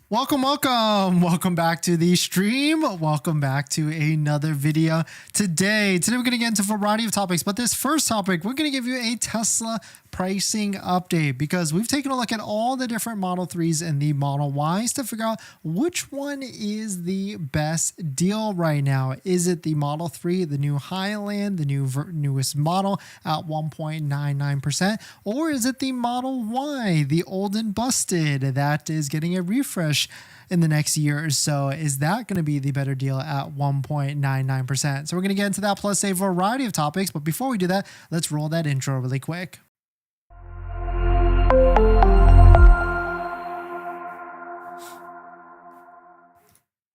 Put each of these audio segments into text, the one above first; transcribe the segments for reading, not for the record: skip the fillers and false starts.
Welcome back to the stream. Welcome back to another video. Today we're going to get into a variety of topics, but this first topic, we're going to give you a Tesla pricing update because we've taken a look at all the different Model 3s and the Model Ys to figure out which one is the best deal right now. Is it the Model 3, the new Highland, the newest model at 1.99%, or is it the Model Y, the old and busted that is getting a refresh in the next year or so? Is that going to be the better deal at 1.99%? So we're going to get into that plus a variety of topics. But before we do that, let's roll that intro really quick.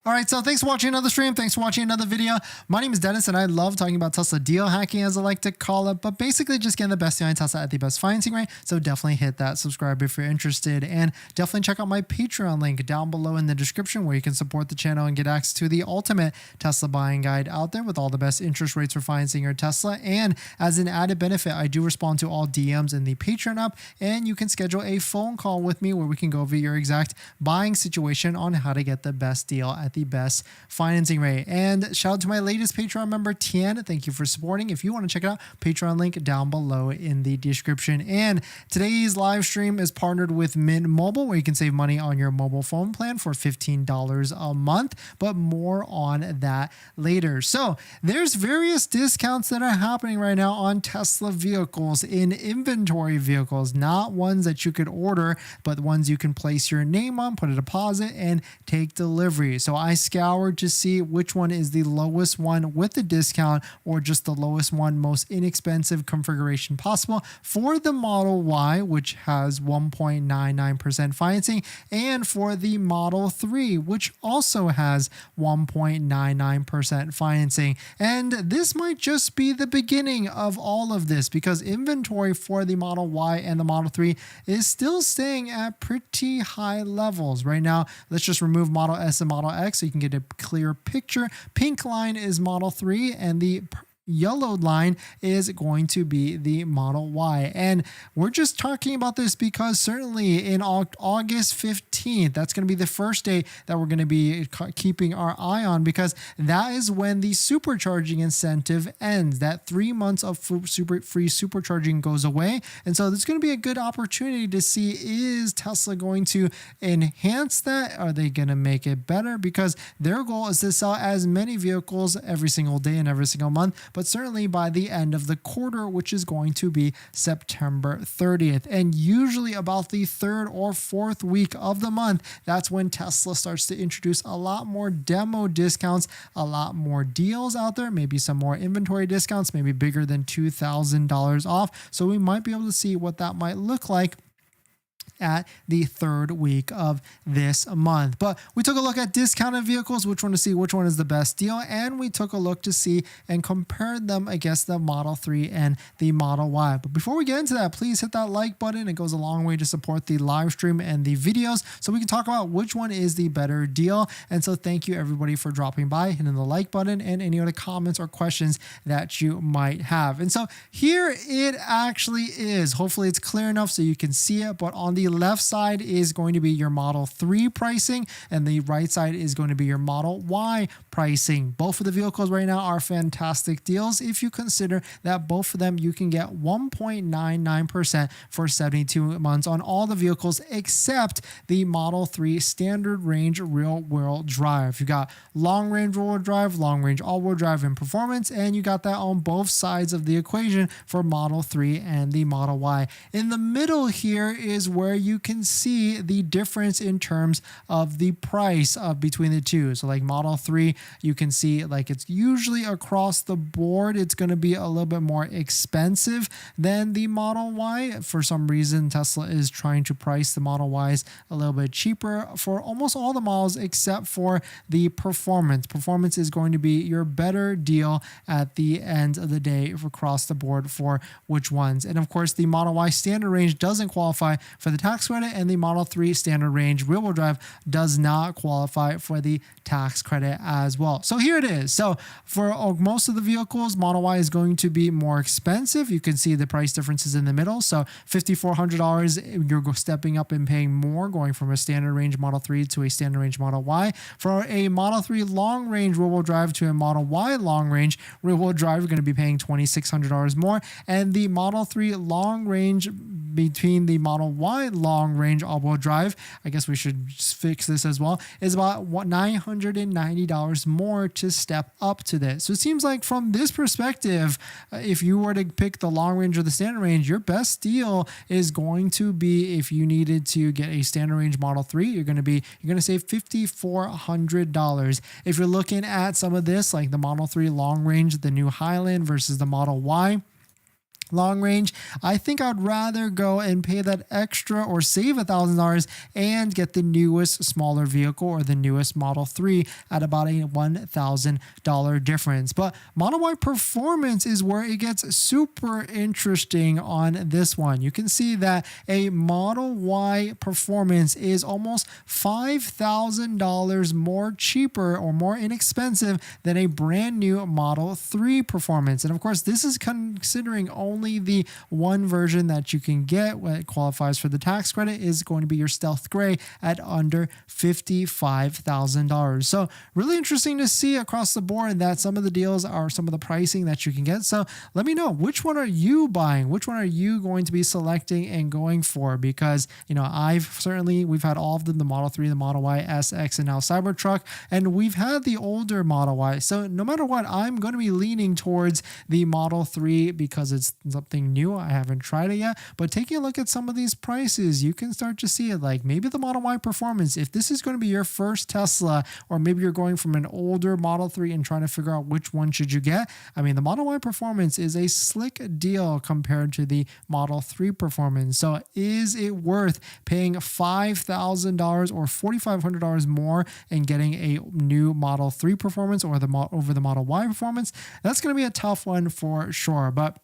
All right, so thanks for watching another stream. Thanks for watching another video. My name is Dennis, and I love talking about Tesla deal hacking, as I like to call it, but basically just getting the best deal on Tesla at the best financing rate. So definitely hit that subscribe if you're interested, and definitely check out my Patreon link down below in the description where you can support the channel and get access to the ultimate Tesla buying guide out there with all the best interest rates for financing your Tesla. And as an added benefit, I do respond to all DMs in the Patreon app, and you can schedule a phone call with me where we can go over your exact buying situation on how to get the best deal at the best financing rate. And shout out to my latest Patreon member, Tenet. Thank you for supporting. If you want to check it out, Patreon link down below in the description. And today's live stream is partnered with Mint Mobile, where you can save money on your mobile phone plan for $15 a month, but more on that later. So there's various discounts that are happening right now on Tesla vehicles, in inventory vehicles, not ones that you could order, but ones you can place your name on, put a deposit, and take delivery. So I scoured to see which one is the lowest one with the discount, or just the lowest one, most inexpensive configuration possible for the Model Y, which has 1.99% financing, and for the Model 3, which also has 1.99% financing. And this might just be the beginning of all of this, because inventory for the Model Y and the Model 3 is still staying at pretty high levels right now. Let's just remove Model S and Model X so you can get a clear picture. Pink line is Model 3, and the yellowed line is going to be the Model Y. And we're just talking about this because certainly in August 15th, that's going to be the first day that we're going to be keeping our eye on, because that is when the supercharging incentive ends. That 3 months of free supercharging goes away. And so there's going to be a good opportunity to see, is Tesla going to enhance that? Are they going to make it better? Because their goal is to sell as many vehicles every single day and every single month, but certainly by the end of the quarter, which is going to be September 30th. And usually about the third or fourth week of the month, that's when Tesla starts to introduce a lot more demo discounts, a lot more deals out there, maybe some more inventory discounts, maybe bigger than $2,000 off. So we might be able to see what that might look like at the third week of this month. But we took a look at discounted vehicles, which one to see which one is the best deal, and we took a look to see and compared them against the Model 3 and the Model Y. But before we get into that, please hit that like button. It goes a long way to support the live stream and the videos, so we can talk about which one is the better deal. And so thank you everybody for dropping by, hitting the like button, and any other comments or questions that you might have. And so here it actually is. Hopefully it's clear enough so you can see it, but on the left side is going to be your Model 3 pricing, and the right side is going to be your Model Y pricing. Both of the vehicles right now are fantastic deals if you consider that both of them you can get 1.99% for 72 months on all the vehicles except the Model 3 standard range rear-wheel drive. You got long range rear-wheel drive, long range all-wheel drive, and performance, and you got that on both sides of the equation for Model 3 and the Model Y. In the middle here is where you can see the difference in terms of the price of between the two. So like Model 3, you can see like it's usually across the board, it's going to be a little bit more expensive than the Model Y. For some reason, Tesla is trying to price the Model Ys a little bit cheaper for almost all the models except for the performance. Performance is going to be your better deal at the end of the day across the board for which ones. And of course, the Model Y standard range doesn't qualify for the tax credit, and the Model 3 standard range rear-wheel drive does not qualify for the tax credit as well. So here it is. So for most of the vehicles, Model Y is going to be more expensive. You can see the price differences in the middle. So $5,400, you're stepping up and paying more, going from a standard range Model 3 to a standard range Model Y. For a Model 3 long range rear-wheel drive to a Model Y long range rear-wheel drive, you're going to be paying $2,600 more. And the Model 3 long range between the Model Y long range all-wheel drive, I guess we should fix this as well, is about $990 more to step up to this. So it seems like from this perspective, if you were to pick the long range or the standard range, your best deal is going to be, if you needed to get a standard range Model 3, you're going to save $5,400. If you're looking at some of this, like the Model 3 long range, the new Highland versus the Model Y long range, I think I'd rather go and pay that extra or save $1,000 and get the newest smaller vehicle or the newest Model 3 at about a $1,000 difference. But Model Y performance is where it gets super interesting on this one. You can see that a Model Y performance is almost $5,000 more cheaper or more inexpensive than a brand new Model 3 performance. And of course, this is considering only the one version that you can get what qualifies for the tax credit is going to be your Stealth Gray at under $55,000. So really interesting to see across the board that some of the deals are some of the pricing that you can get. So let me know, which one are you buying? Which one are you going to be selecting and going for? Because, you know, we've had all of them, the Model 3, the Model Y, SX, and now Cybertruck, and we've had the older Model Y. So no matter what, I'm going to be leaning towards the Model 3 because it's something new. I haven't tried it yet, but taking a look at some of these prices, you can start to see it. Like maybe the Model Y performance, if this is going to be your first Tesla, or maybe you're going from an older Model 3 and trying to figure out which one should you get. I mean, the Model Y performance is a slick deal compared to the Model 3 performance. So is it worth paying $5,000 or $4,500 more and getting a new Model 3 performance or over the Model Y performance? That's going to be a tough one for sure. But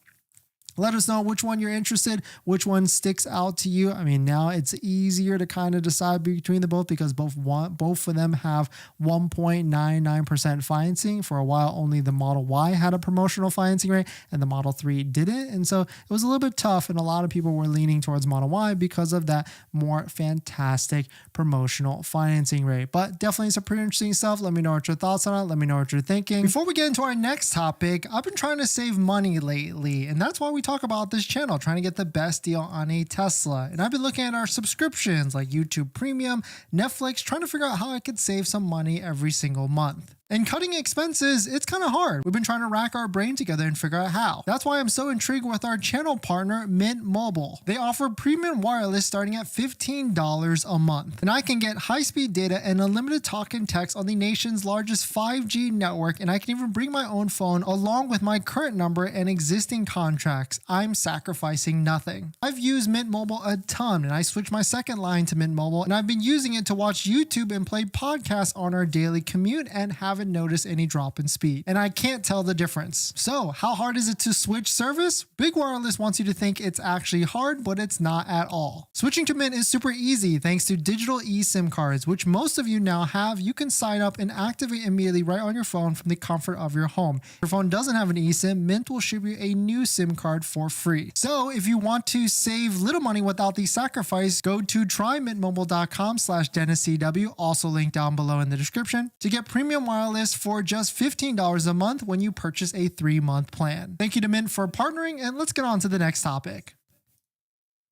let us know which one you're interested, which one sticks out to you. I mean, now it's easier to kind of decide between the both because both of them have 1.99% financing. For a while, only the Model Y had a promotional financing rate and the Model 3 didn't. And so it was a little bit tough, and a lot of people were leaning towards Model Y because of that more fantastic promotional financing rate. But definitely some pretty interesting stuff. Let me know what your thoughts on it. Let me know what you're thinking. Before we get into our next topic, I've been trying to save money lately, and that's why we talk about this channel, trying to get the best deal on a Tesla. And I've been looking at our subscriptions like YouTube Premium, Netflix, trying to figure out how I could save some money every single month. And cutting expenses, it's kind of hard. We've been trying to rack our brain together and figure out how. That's why I'm so intrigued with our channel partner, Mint Mobile. They offer premium wireless starting at $15 a month. And I can get high-speed data and unlimited talk and text on the nation's largest 5G network, and I can even bring my own phone along with my current number and existing contracts. I'm sacrificing nothing. I've used Mint Mobile a ton, and I switched my second line to Mint Mobile, and I've been using it to watch YouTube and play podcasts on our daily commute and haven't noticed any drop in speed. And I can't tell the difference. So how hard is it to switch service? Big Wireless wants you to think it's actually hard, but it's not at all. Switching to Mint is super easy thanks to digital eSIM cards, which most of you now have. You can sign up and activate immediately right on your phone from the comfort of your home. If your phone doesn't have an eSIM, Mint will ship you a new SIM card for free. So if you want to save little money without the sacrifice, go to trymintmobile.com/DennisCW, also linked down below in the description, to get premium wireless for just $15 a month when you purchase a 3-month plan. Thank you to Mint for partnering, and let's get on to the next topic.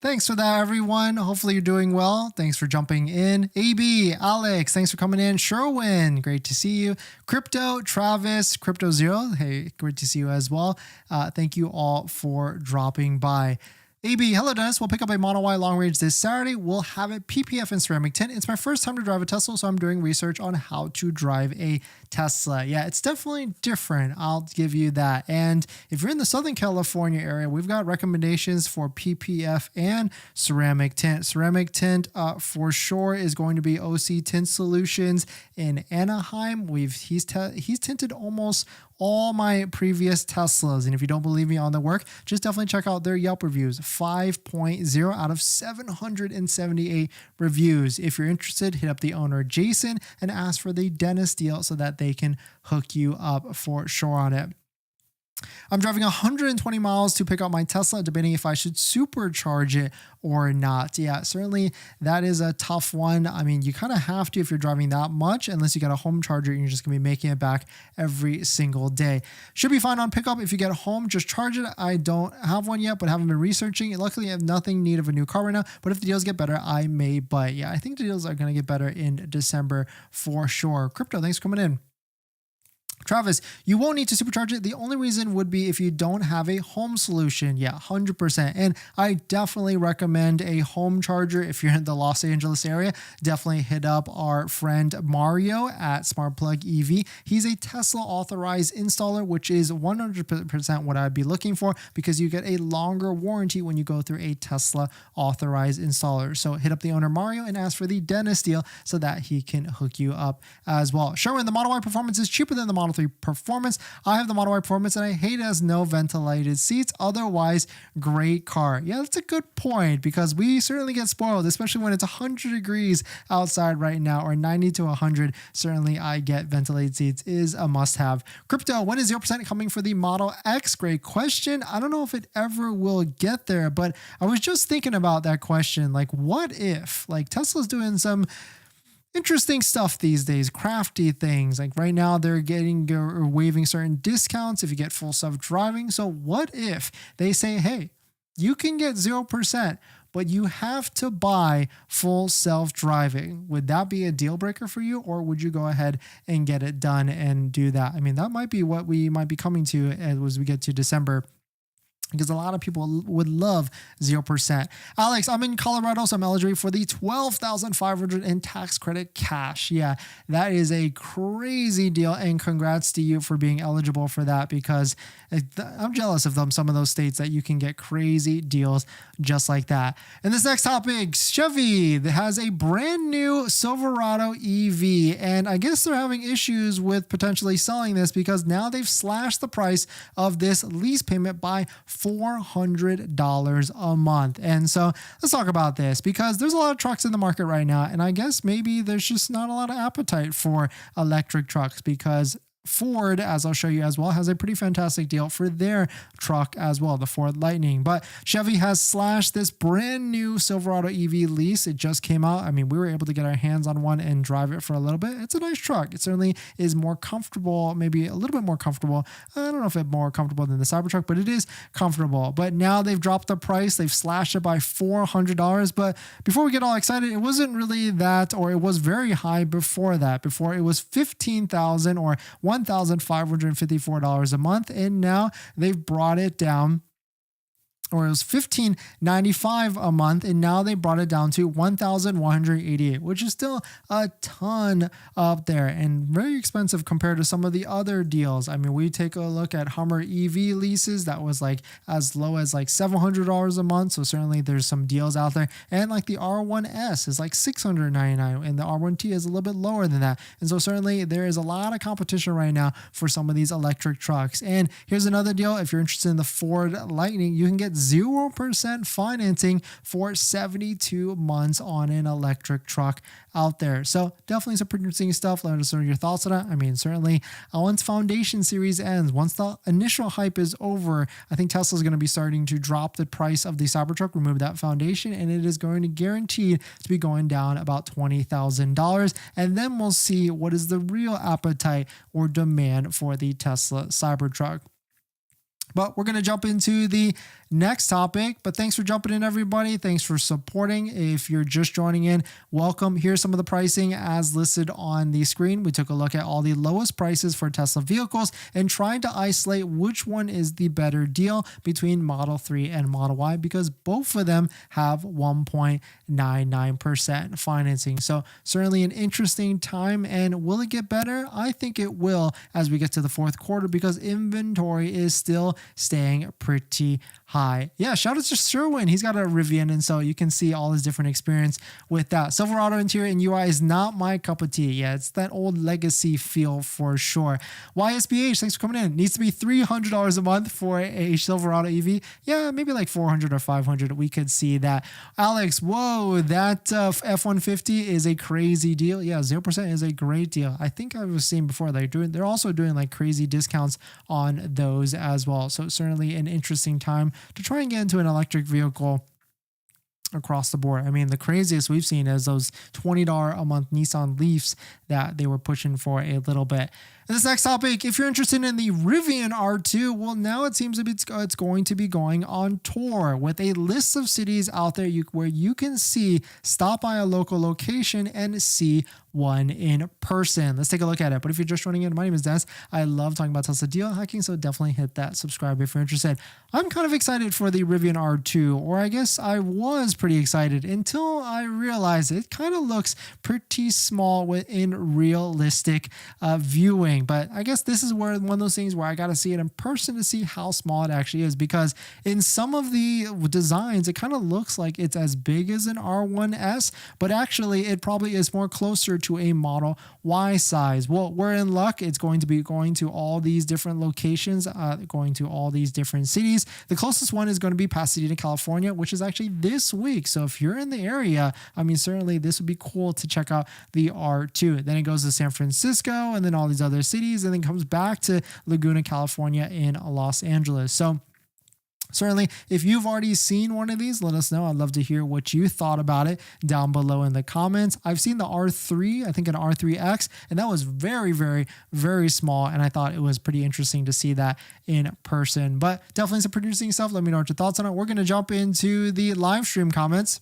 Thanks for that, everyone. Hopefully you're doing well. Thanks for jumping in. AB, Alex, thanks for coming in. Sherwin, great to see you. Crypto, Travis, Crypto Zero, hey, great to see you as well. Thank you all for dropping by. AB, hello Dennis, we'll pick up a Model Y long range this Saturday. We'll have it PPF and ceramic tint. It's my first time to drive a Tesla, so I'm doing research on how to drive a Tesla. Yeah, it's definitely different. I'll give you that. And if you're in the Southern California area, we've got recommendations for PPF and ceramic tint. Ceramic tint for sure is going to be OC Tint Solutions in Anaheim. He's tinted almost all my previous Teslas. And if you don't believe me on the work, just definitely check out their Yelp reviews. 5.0 out of 778 reviews. If you're interested, hit up the owner, Jason, and ask for the dentist deal so that they can hook you up for sure on it. I'm driving 120 miles to pick up my Tesla, debating if I should supercharge it or not. Yeah, certainly that is a tough one. I mean, you kind of have to if you're driving that much, unless you got a home charger and you're just going to be making it back every single day. Should be fine on pickup. If you get home, just charge it. I don't have one yet, but haven't been researching it. Luckily, I have nothing need of a new car right now, but if the deals get better, I may buy it. Yeah, I think the deals are going to get better in December for sure. Crypto, thanks for coming in. Travis, you won't need to supercharge it. The only reason would be if you don't have a home solution. Yeah, 100%. And I definitely recommend a home charger. If you're in the Los Angeles area, definitely hit up our friend Mario at SmartPlug EV. He's a Tesla authorized installer, which is 100% what I'd be looking for because you get a longer warranty when you go through a Tesla authorized installer. So hit up the owner Mario and ask for the dentist deal so that he can hook you up as well. Sherwin, the Model Y Performance is cheaper than the Model 3 Performance. I have the Model Y Performance and I hate it has no ventilated seats. Otherwise, great car. Yeah, that's a good point because we certainly get spoiled, especially when it's 100 degrees outside right now or 90 to 100. Certainly, I get ventilated seats is a must-have. Crypto, when is 0% coming for the Model X? Great question. I don't know if it ever will get there, but I was just thinking about that question. Like, what if? Like, Tesla's doing some interesting stuff these days, crafty things. Like right now they're getting or waiving certain discounts if you get full self-driving. So what if they say, hey, you can get 0%, but you have to buy full self-driving? Would that be a deal breaker for you, or would you go ahead and get it done and do that? I mean, that might be what we might be coming to as we get to December, because a lot of people would love 0%. Alex, I'm in Colorado, so I'm eligible for the $12,500 in tax credit cash. Yeah, that is a crazy deal, and congrats to you for being eligible for that, because I'm jealous of some of those states that you can get crazy deals just like that. And this next topic, Chevy has a brand new Silverado EV, and I guess they're having issues with potentially selling this because now they've slashed the price of this lease payment by $400 a month. And so let's talk about this because there's a lot of trucks in the market right now. And I guess maybe there's just not a lot of appetite for electric trucks because Ford, as I'll show you as well, has a pretty fantastic deal for their truck as well, the Ford Lightning. But Chevy has slashed this brand new Silverado EV lease. It just came out. I mean, we were able to get our hands on one and drive it for a little bit. It's a nice truck. It certainly is more comfortable, maybe a little bit more comfortable. I don't know if it's more comfortable than the Cybertruck, but it is comfortable. But now they've dropped the price. They've slashed it by $400. But before we get all excited, it wasn't really that, or it was very high before that. Before it was $15,000 or $1,554 a month, and now they've brought it down, or it was $1,595 a month, and now they brought it down to $1,188, which is still a ton up there and very expensive compared to some of the other deals. I mean, we take a look at Hummer EV leases that was like as low as like $700 a month. So certainly there's some deals out there, and like the R1S is like $699, and the R1T is a little bit lower than that. And so certainly there is a lot of competition right now for some of these electric trucks. And here's another deal: if you're interested in the Ford Lightning, you can get 0% financing for 72 months on an electric truck out there. So definitely some pretty interesting stuff. Let us know your thoughts on it. I mean, certainly once Foundation Series ends, once the initial hype is over, I think Tesla is going to be starting to drop the price of the Cybertruck, remove that foundation, and it is going to guarantee to be going down about $20,000. And then we'll see what is the real appetite or demand for the Tesla Cybertruck. But we're going to jump into the next topic. But thanks for jumping in, everybody. Thanks for supporting. If you're just joining in, welcome. Here's some of the pricing as listed on the screen. We took a look at all the lowest prices for Tesla vehicles and tried to isolate which one is the better deal between Model 3 and Model Y, because both of them have 1.99% financing. So certainly an interesting time. And will it get better? I think it will as we get to the fourth quarter, because inventory is still staying pretty high. Yeah, shout out to Sherwin. He's got a Rivian, and so you can see all his different experience with that. Silverado interior and UI is not my cup of tea. Yeah, it's that old legacy feel for sure. YSBH, thanks for coming in. Needs to be $300 a month for a Silverado EV. Yeah, maybe like 400 or 500. We could see that. Alex, whoa, that F-150 is a crazy deal. Yeah, 0% is a great deal. I think I was saying before they're also doing like crazy discounts on those as well. So certainly an interesting time to try and get into an electric vehicle across the board. I mean, the craziest we've seen is those $20 a month Nissan Leafs that they were pushing for a little bit. And this next topic, if you're interested in the Rivian R2, well, now it seems it's going to be going on tour with a list of cities out there where you can stop by a local location and see one in person. Let's take a look at it. But if you're just joining in, my name is Dennis. I love talking about Tesla deal hacking, so definitely hit that subscribe if you're interested. I'm kind of excited for the Rivian R2, or I guess I was pretty excited until I realized it kind of looks pretty small in realistic viewing. But I guess this is where one of those things where I got to see it in person to see how small it actually is, because in some of the designs, it kind of looks like it's as big as an R1S, but actually it probably is more closer to a Model Y size. Well, we're in luck. It's going to be going to all these different locations, going to all these different cities. The closest one is going to be Pasadena, California, which is actually this week. So if you're in the area, I mean, certainly this would be cool to check out the R2. Then it goes to San Francisco and then all these other cities, and then comes back to Laguna, California in Los Angeles. So certainly, if you've already seen one of these, let us know. I'd love to hear what you thought about it down below in the comments. I've seen the R3, I think an R3X, and that was very, very, very small, and I thought it was pretty interesting to see that in person. But definitely some producing stuff. Let me know what your thoughts on it. We're going to jump into the live stream comments.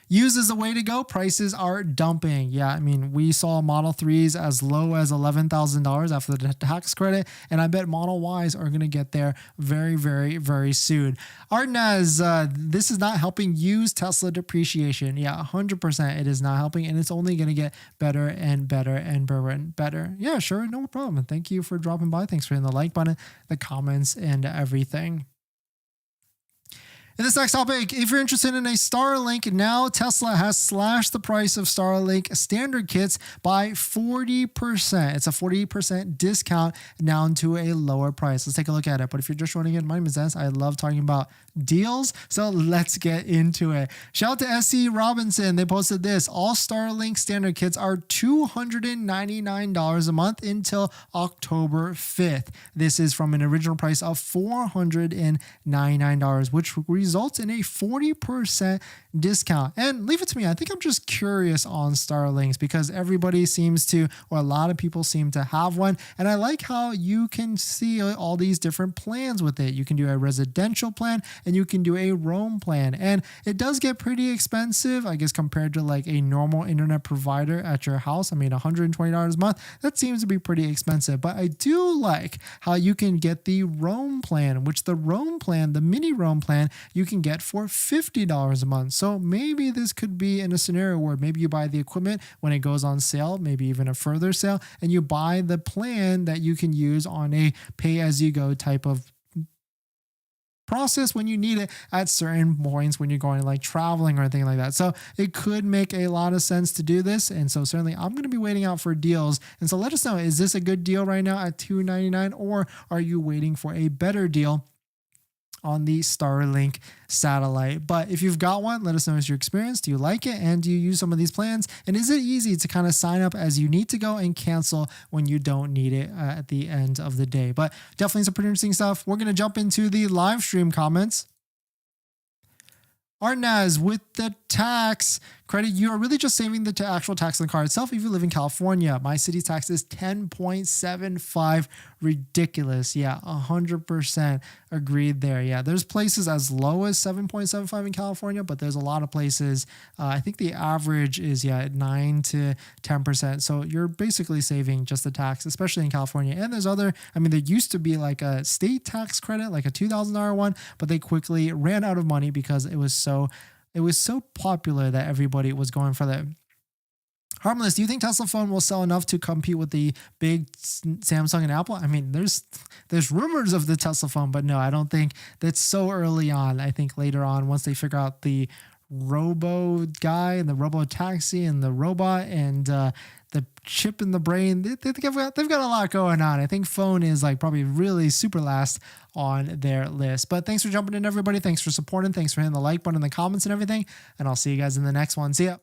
Used is the way to go. Prices are dumping. Yeah, I mean, we saw Model 3s as low as $11,000 after the tax credit, and I bet Model Ys are going to get there very, very, very soon. Artnaz, this is not helping used Tesla depreciation. Yeah, 100% it is not helping, and it's only going to get better and better and better and better. Yeah, sure, no problem. Thank you for dropping by. Thanks for hitting the like button, the comments, and everything. In this next topic, if you're interested in a Starlink, now Tesla has slashed the price of Starlink standard kits by 40%. It's a 40% discount down to a lower price. Let's take a look at it. But if you're just joining in, my name is Dennis. I love talking about deals, so let's get into it. Shout out to SC Robinson. They posted this. All Starlink standard kits are $299 a month until October 5th. This is from an original price of $499, which results in a 40% discount. And leave it to me, I think I'm just curious on Starlinks because everybody seems to, or a lot of people seem to have one. And I like how you can see all these different plans with it. You can do a residential plan and you can do a roam plan. And it does get pretty expensive, I guess, compared to like a normal internet provider at your house. I mean, $120 a month, that seems to be pretty expensive. But I do like how you can get the roam plan, which the roam plan, the mini roam plan, you can get for $50 a month. So maybe this could be in a scenario where maybe you buy the equipment when it goes on sale, maybe even a further sale, and you buy the plan that you can use on a pay-as-you-go type of process when you need it at certain points when you're going like traveling or anything like that. So it could make a lot of sense to do this. And so certainly I'm going to be waiting out for deals. And so let us know, is this a good deal right now at $299, or are you waiting for a better deal on the Starlink satellite? But if you've got one, let us know your experience. Do you like it? And do you use some of these plans? And is it easy to kind of sign up as you need to go and cancel when you don't need it at the end of the day? But definitely some pretty interesting stuff. We're going to jump into the live stream comments. Arnaz, with the tax credit, you are really just saving the actual tax on the car itself if you live in California. My city's tax is 10.75. Ridiculous. Yeah, 100% agreed there. Yeah, there's places as low as 7.75 in California, but there's a lot of places. I think the average is, 9 to 10%. So you're basically saving just the tax, especially in California. And there's other, I mean, there used to be like a state tax credit, like a $2,000 one, but they quickly ran out of money because it was so popular that everybody was going for that. Harmless, do you think Tesla phone will sell enough to compete with the big Samsung and Apple? I mean, there's rumors of the Tesla phone, but no, I don't think that's so early on. I think later on, once they figure out the robo guy and the robo taxi and the robot and the chip in the brain, they've got a lot going on. I think phone is like probably really super last on their list. But thanks for jumping in, everybody. Thanks for supporting. Thanks for hitting the like button in the comments and everything. And I'll see you guys in the next one. See ya.